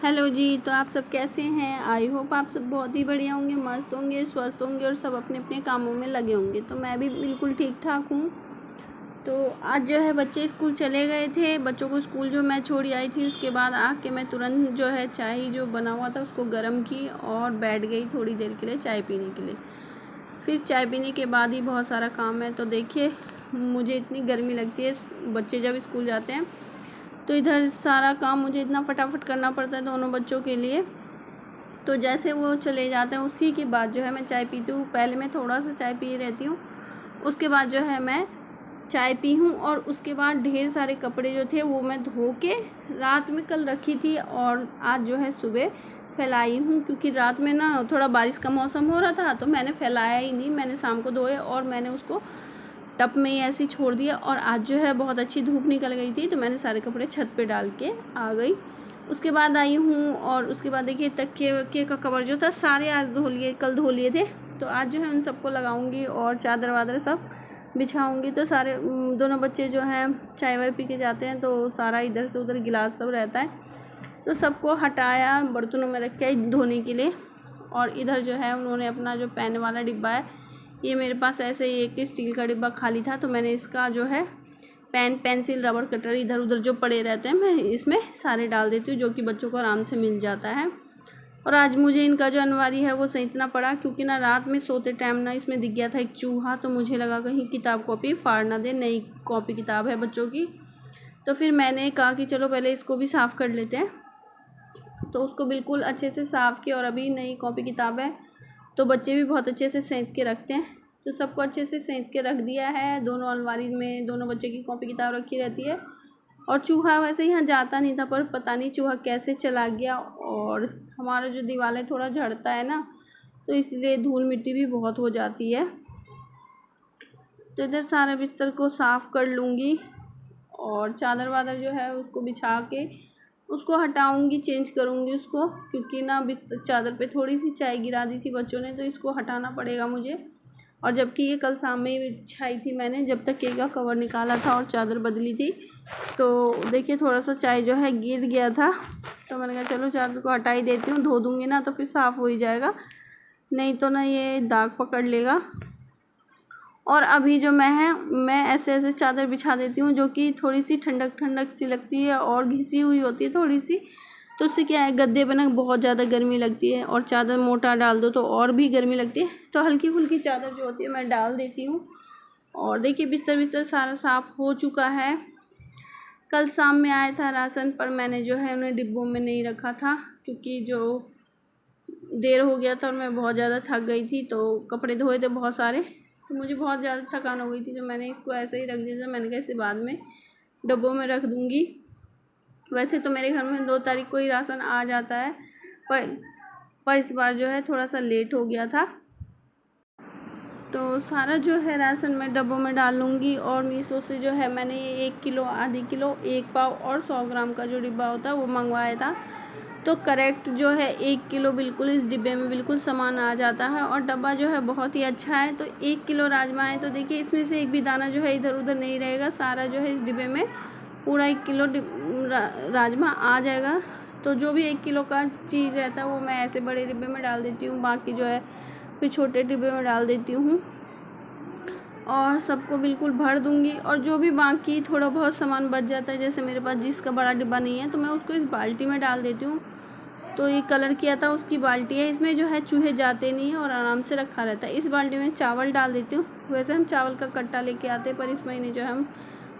Hello जी। तो आप सब कैसे हैं? आई होप आप सब बहुत ही बढ़िया होंगे, मस्त होंगे, स्वस्थ होंगे और सब अपने अपने कामों में लगे होंगे। तो मैं भी बिल्कुल ठीक ठाक हूँ। तो आज जो है बच्चे स्कूल चले गए थे। बच्चों को स्कूल जो मैं छोड़ी आई थी उसके बाद आके मैं तुरंत जो है चाय जो बना हुआ था उसको गर्म की और बैठ गई थोड़ी देर के लिए चाय पीने के लिए। फिर चाय पीने के बाद ही बहुत सारा काम है। तो देखिए, मुझे इतनी गर्मी लगती है बच्चे जब स्कूल जाते हैं तो इधर सारा काम मुझे इतना फटाफट करना पड़ता है दोनों बच्चों के लिए। तो जैसे वो चले जाते हैं उसी के बाद जो है मैं चाय पीती हूँ। पहले मैं थोड़ा सा चाय पी रहती हूँ, उसके बाद जो है मैं चाय पी हूँ और उसके बाद ढेर सारे कपड़े जो थे वो मैं धो के रात में कल रखी थी और आज जो है सुबह फैलाई हूँ, क्योंकि रात में ना थोड़ा बारिश का मौसम हो रहा था तो मैंने फैलाया ही नहीं। मैंने शाम को धोए और मैंने उसको टब में ही ऐसे ही छोड़ दिया। और आज जो है बहुत अच्छी धूप निकल गई थी तो मैंने सारे कपड़े छत पे डाल के आ गई। उसके बाद आई हूँ और उसके बाद देखिए तकिए वकिए का कवर जो था सारे आज धो लिए, कल धो लिए थे। तो आज जो है उन सबको लगाऊंगी और चादर वादर सब बिछाऊंगी। तो सारे दोनों बच्चे जो हैं चाय वाय पी के जाते हैं तो सारा इधर से उधर गिलास सब रहता है तो सबको हटाया, बर्तनों में रख के धोने के लिए। और इधर जो है उन्होंने अपना जो पेन वाला डिब्बा है, ये मेरे पास ऐसे ही एक स्टील का डिब्बा खाली था तो मैंने इसका जो है पेन पेंसिल रबड़ कटर इधर उधर जो पड़े रहते हैं मैं इसमें सारे डाल देती हूँ, जो कि बच्चों को आराम से मिल जाता है। और आज मुझे इनका जो अनवारी है वो सैंतना पड़ा, क्योंकि ना रात में सोते टाइम ना इसमें दिख गया था एक चूहा। तो मुझे लगा कहीं किताब कॉपी फाड़ ना दे, नई कॉपी किताब है बच्चों की। तो फिर मैंने कहा कि चलो पहले इसको भी साफ़ कर लेते हैं। तो उसको बिल्कुल अच्छे से साफ़ किया और अभी नई कॉपी किताब है तो बच्चे भी बहुत अच्छे से सैंत के रखते हैं। तो सबको अच्छे से सैंत के रख दिया है। दोनों अलमारी में दोनों बच्चे की कॉपी किताब रखी रहती है। और चूहा वैसे यहाँ जाता नहीं था पर पता नहीं चूहा कैसे चला गया। और हमारा जो दीवार है थोड़ा झड़ता है ना, तो इसलिए धूल मिट्टी भी बहुत हो जाती है। तो इधर सारे बिस्तर को साफ़ कर लूँगी और चादर वादर जो है उसको बिछा के उसको हटाऊंगी, चेंज करूंगी उसको, क्योंकि ना बिस्तर चादर पे थोड़ी सी चाय गिरा दी थी बच्चों ने तो इसको हटाना पड़ेगा मुझे। और जबकि ये कल शाम में ही बिछाई थी मैंने, जब तक केक का कवर निकाला था और चादर बदली थी। तो देखिए थोड़ा सा चाय जो है गिर गया था तो मैंने कहा चलो चादर को हटा ही देती हूँ, धो दूँगी ना तो फिर साफ़ हो ही जाएगा, नहीं तो ना ये दाग पकड़ लेगा। और अभी जो मैं ऐसे ऐसे चादर बिछा देती हूँ जो कि थोड़ी सी ठंडक ठंडक सी लगती है और घिसी हुई होती है थोड़ी सी। तो उससे क्या है, गद्दे पे ना बहुत ज़्यादा गर्मी लगती है और चादर मोटा डाल दो तो और भी गर्मी लगती है। तो हल्की फुल्की चादर जो होती है मैं डाल देती हूँ। और देखिए बिस्तर बिस्तर सारा साफ़ हो चुका है। कल शाम में आया था राशन, पर मैंने जो है उन्हें डिब्बों में नहीं रखा था क्योंकि जो देर हो गया था और मैं बहुत ज़्यादा थक गई थी। तो कपड़े धोए थे बहुत सारे तो मुझे बहुत ज़्यादा थकान हो गई थी, तो मैंने इसको ऐसे ही रख दिया था। मैंने कहा इसे बाद में डब्बों में रख दूँगी। वैसे तो मेरे घर में 2 तारीख को ही राशन आ जाता है, पर इस बार जो है थोड़ा सा लेट हो गया था। तो सारा जो है राशन मैं डब्बों में डाल लूँगी। और मीशो से जो है मैंने ये 1 किलो, आधी किलो, 1 पाव और 100 ग्राम का जो डिब्बा होता है वो मंगवाया था। तो करेक्ट जो है 1 किलो बिल्कुल इस डिब्बे में बिल्कुल सामान आ जाता है और डब्बा जो है बहुत ही अच्छा है। तो 1 किलो राजमा है तो देखिए इसमें से एक भी दाना जो है इधर उधर नहीं रहेगा, सारा जो है इस डिब्बे में पूरा 1 किलो राजमा आ जाएगा। तो जो भी 1 किलो का चीज़ रहता है वो मैं ऐसे बड़े डिब्बे में डाल देती हूँ, बाकी जो है फिर छोटे डिब्बे में डाल देती हूँ और सबको बिल्कुल भर दूँगी। और जो भी बाकी थोड़ा बहुत सामान बच जाता है, जैसे मेरे पास जिसका बड़ा डिब्बा नहीं है तो मैं उसको इस बाल्टी में डाल देती हूँ। तो ये कलर किया था उसकी बाल्टी है, इसमें जो है चूहे जाते नहीं हैं और आराम से रखा रहता है। इस बाल्टी में चावल डाल देती हूँ। वैसे हम चावल का कट्टा लेके आते हैं पर इस महीने जो है हम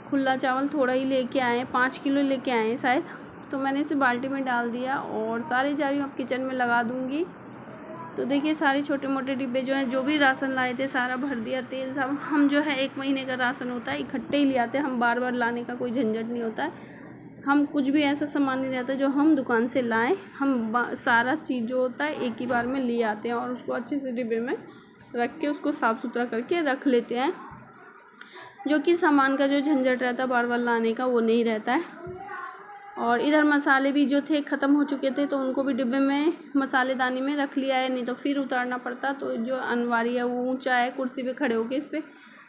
खुला चावल थोड़ा ही लेके आए हैं, 5 किलो लेके आए हैं शायद। तो मैंने इसे बाल्टी में डाल दिया और सारे जा रही हूँ अब किचन में लगा दूँगी। तो देखिए सारे छोटे मोटे डिब्बे जो हैं जो भी राशन लाए थे सारा भर दिया। तेल सब हम जो है 1 महीने का राशन होता है इकट्ठे ही ले आते हैं, हम बार बार लाने का कोई झंझट नहीं होता है। हम कुछ भी ऐसा सामान नहीं रहता जो हम दुकान से लाएं, हम सारा चीज़ जो होता है एक ही बार में ले आते हैं और उसको अच्छे से डिब्बे में रख के उसको साफ़ सुथरा करके रख लेते हैं, जो कि सामान का जो झंझट रहता है बार बार लाने का वो नहीं रहता है। और इधर मसाले भी जो थे ख़त्म हो चुके थे तो उनको भी डिब्बे में मसालेदानी में रख लिया है, नहीं तो फिर उतारना पड़ता। तो जो अनवारी है वो ऊंचा है, कुर्सी पे खड़े होके इस पर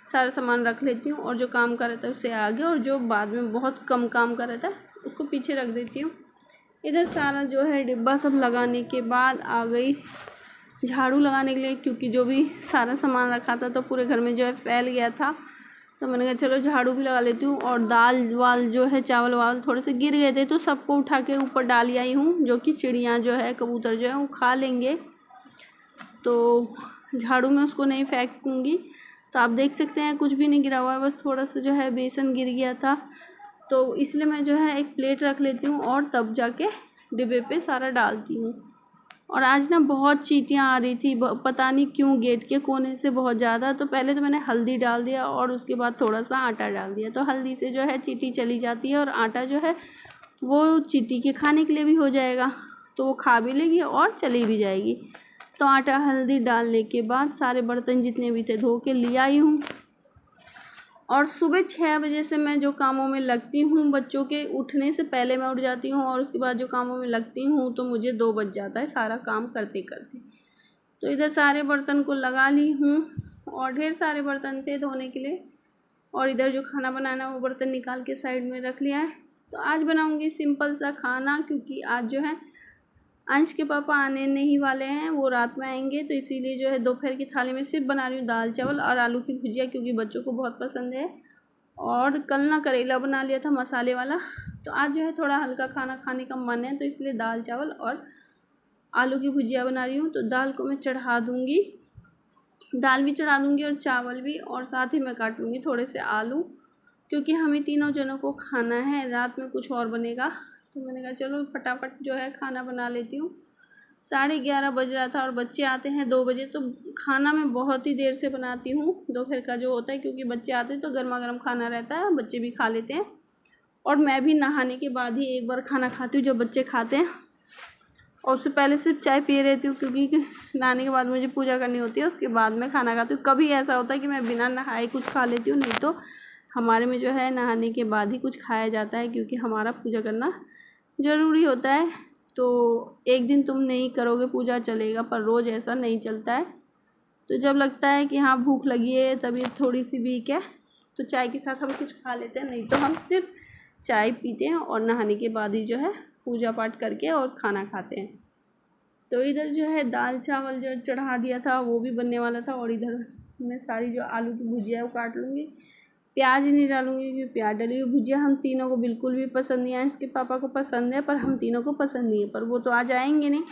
सारा सामान रख लेती हूँ और जो काम का रहता है उससे आगे और जो बाद में बहुत कम काम का रहता है उसको पीछे रख देती हूँ। इधर सारा जो है डिब्बा सब लगाने के बाद आ गई झाड़ू लगाने के लिए, क्योंकि जो भी सारा सामान रखा था तो पूरे घर में जो है फैल गया था। तो मैंने कहा चलो झाड़ू भी लगा लेती हूँ। और दाल वाल जो है चावल वावल थोड़े से गिर गए थे तो सबको उठा के ऊपर डाल आई हूँ, जो कि चिड़िया जो है कबूतर जो है वो खा लेंगे। तो झाड़ू में उसको नहीं फेंकूँगी। तो आप देख सकते हैं कुछ भी नहीं गिरा हुआ है, बस थोड़ा सा जो है बेसन गिर गया था। तो इसलिए मैं जो है एक प्लेट रख लेती हूँ और तब जाके डिब्बे पे सारा डालती हूँ। और आज ना बहुत चींटियाँ आ रही थी, पता नहीं क्यों गेट के कोने से बहुत ज़्यादा। तो पहले तो मैंने हल्दी डाल दिया और उसके बाद थोड़ा सा आटा डाल दिया। तो हल्दी से जो है चींटी चली जाती है और आटा जो है वो चींटी के खाने के लिए भी हो जाएगा, तो वो खा भी लेगी और चली भी जाएगी। तो आटा हल्दी डालने के बाद सारे बर्तन जितने भी थे धो के ले आई हूँ। और सुबह 6 बजे से मैं जो कामों में लगती हूँ, बच्चों के उठने से पहले मैं उठ जाती हूँ और उसके बाद जो कामों में लगती हूँ तो मुझे 2 बज जाता है सारा काम करते करते। तो इधर सारे बर्तन को लगा ली हूँ और ढेर सारे बर्तन थे धोने के लिए। और इधर जो खाना बनाना वो बर्तन निकाल के साइड में रख लिया है। तो आज बनाऊँगी सिंपल सा खाना, क्योंकि आज जो है अंश के पापा आने नहीं वाले हैं, वो रात में आएंगे। तो इसीलिए जो है दोपहर की थाली में सिर्फ बना रही हूँ दाल चावल और आलू की भुजिया, क्योंकि बच्चों को बहुत पसंद है। और कल ना करेला बना लिया था मसाले वाला, तो आज जो है थोड़ा हल्का खाना खाने का मन है, तो इसलिए दाल चावल और आलू की भुजिया बना रही हूँ। तो दाल को मैं चढ़ा दूँगी, दाल भी चढ़ा दूँगी और चावल भी, और साथ ही मैं काट लूँगी थोड़े से आलू, क्योंकि हमें तीनों जनों को खाना है। रात में कुछ और बनेगा, तो मैंने कहा चलो फटाफट जो है खाना बना लेती हूँ। 11:30 बज रहा था और बच्चे आते हैं 2 बजे। तो खाना मैं बहुत ही देर से बनाती हूँ दोपहर का जो होता है, क्योंकि बच्चे आते हैं तो गर्मा गर्म खाना रहता है, बच्चे भी खा लेते हैं। और मैं भी नहाने के बाद ही एक बार खाना खाती हूँ जब बच्चे खाते हैं, और उससे पहले सिर्फ चाय पिए रहती हूँ, क्योंकि नहाने के बाद मुझे पूजा करनी होती है, उसके बाद मैं खाना खाती हूँ। कभी ऐसा होता है कि मैं बिना नहाए कुछ खा लेती हूँ, नहीं तो हमारे में जो है नहाने के बाद ही कुछ खाया जाता है, क्योंकि हमारा पूजा करना ज़रूरी होता है। तो एक दिन तुम नहीं करोगे पूजा चलेगा, पर रोज़ ऐसा नहीं चलता है। तो जब लगता है कि हाँ भूख लगी है, तबीयत थोड़ी सी वीक है, तो चाय के साथ हम कुछ खा लेते हैं, नहीं तो हम सिर्फ चाय पीते हैं और नहाने के बाद ही जो है पूजा पाठ करके और खाना खाते हैं। तो इधर जो है दाल चावल जो चढ़ा दिया था वो भी बनने वाला था, और इधर मैं सारी जो आलू की भुजिया है वो काट लूँगी। प्याज नहीं डालूँगी, क्योंकि प्याज डली हुई भुजिया हम तीनों को बिल्कुल भी पसंद नहीं है। इसके पापा को पसंद है पर हम तीनों को पसंद नहीं है, पर वो तो आज आएंगे नहीं,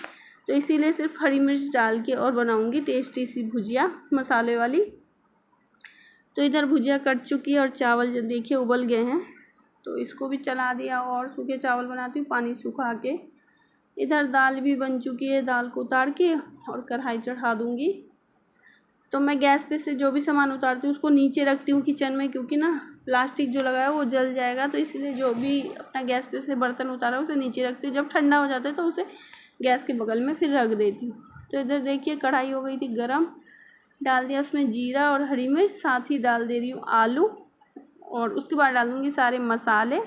तो इसीलिए सिर्फ हरी मिर्च डाल के और बनाऊँगी टेस्टी सी भुजिया मसाले वाली। तो इधर भुजिया कट चुकी है और चावल जो देखिए उबल गए हैं, तो इसको भी चला दिया और सूखे चावल बनाती हूँ पानी सुखा के। इधर दाल भी बन चुकी है, दाल को उतार के और कढ़ाई चढ़ा दूँगी। तो मैं गैस पे से जो भी सामान उतारती हूँ उसको नीचे रखती हूँ किचन में, क्योंकि ना प्लास्टिक जो लगा है वो जल जाएगा, तो इसलिए जो भी अपना गैस पे से बर्तन उतारा उसे नीचे रखती हूँ। जब ठंडा हो जाता है तो उसे गैस के बगल में फिर रख देती हूँ। तो इधर देखिए कढ़ाई हो गई थी गरम, डाल दिया उसमें जीरा और हरी मिर्च, साथ ही डाल दे रही हूँ आलू, और उसके बाद डाल दूँगी सारे मसाले।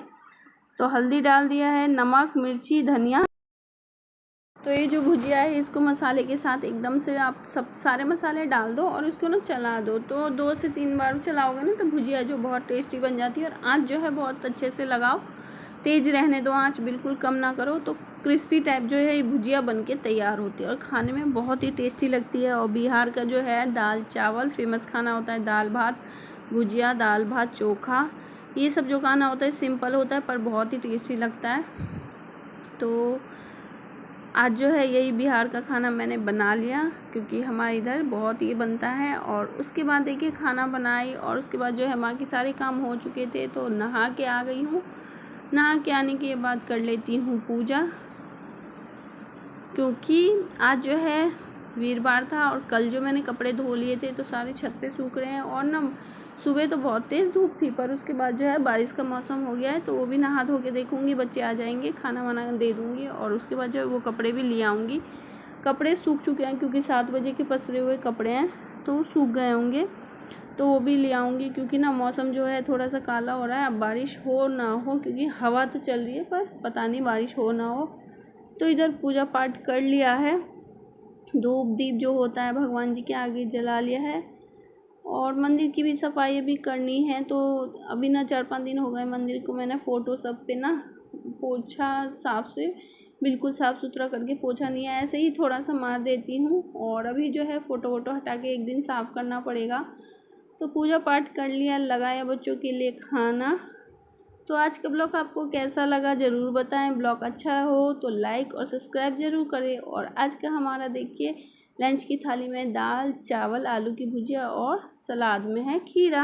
तो हल्दी डाल दिया है, नमक, मिर्ची, धनिया। तो ये जो भुजिया है इसको मसाले के साथ एकदम से आप सब सारे मसाले डाल दो और इसको ना चला दो। तो 2 से 3 बार चलाओगे ना तो भुजिया जो बहुत टेस्टी बन जाती है। और आँच जो है बहुत अच्छे से लगाओ, तेज़ रहने दो, आँच बिल्कुल कम ना करो। तो क्रिस्पी टाइप जो है ये भुजिया बन के तैयार होती है और खाने में बहुत ही टेस्टी लगती है। और बिहार का जो है दाल चावल फेमस खाना होता है, दाल भात भुजिया, दाल भात चोखा, ये सब जो खाना होता है सिंपल होता है पर बहुत ही टेस्टी लगता है। तो आज जो है यही बिहार का खाना मैंने बना लिया, क्योंकि हमारे इधर बहुत ये बनता है। और उसके बाद देखिए खाना बनाई और उसके बाद जो है माँ के सारे काम हो चुके थे, तो नहा के आ गई हूँ। नहा के आने के बाद कर लेती हूँ पूजा, क्योंकि आज जो है वीरवार था और कल जो मैंने कपड़े धो लिए थे तो सारे छत पे सूख रहे हैं। और ना सुबह तो बहुत तेज़ धूप थी, पर उसके बाद जो है बारिश का मौसम हो गया है, तो वो भी नहा धो के देखूँगी, बच्चे आ जाएंगे खाना वाना दे दूँगी और उसके बाद जो है वो कपड़े भी ले आऊँगी। कपड़े सूख चुके हैं, क्योंकि 7 बजे के पसरे हुए कपड़े हैं तो सूख गए होंगे, तो वो भी ले आऊँगी। क्योंकि ना मौसम जो है थोड़ा सा काला हो रहा है, अब बारिश हो ना हो, क्योंकि हवा तो चल रही है पर पता नहीं बारिश हो ना हो। तो इधर पूजा पाठ कर लिया है, धूप दीप जो होता है भगवान जी के आगे जला लिया है, और मंदिर की भी सफाई भी करनी है। तो अभी ना 4-5 दिन हो गए मंदिर को मैंने फ़ोटो सब पे ना पोछा साफ से, बिल्कुल साफ़ सुथरा करके पोछा नहीं है, ऐसे ही थोड़ा सा मार देती हूँ। और अभी जो है फ़ोटो वोटो हटा के एक दिन साफ़ करना पड़ेगा। तो पूजा पाठ कर लिया, लगाया बच्चों के लिए खाना। तो आज का ब्लॉग आपको कैसा लगा ज़रूर बताएं। ब्लॉग अच्छा हो तो लाइक और सब्सक्राइब ज़रूर करें। और आज का हमारा देखिए लंच की थाली में दाल चावल आलू की भुजिया और सलाद में है खीरा।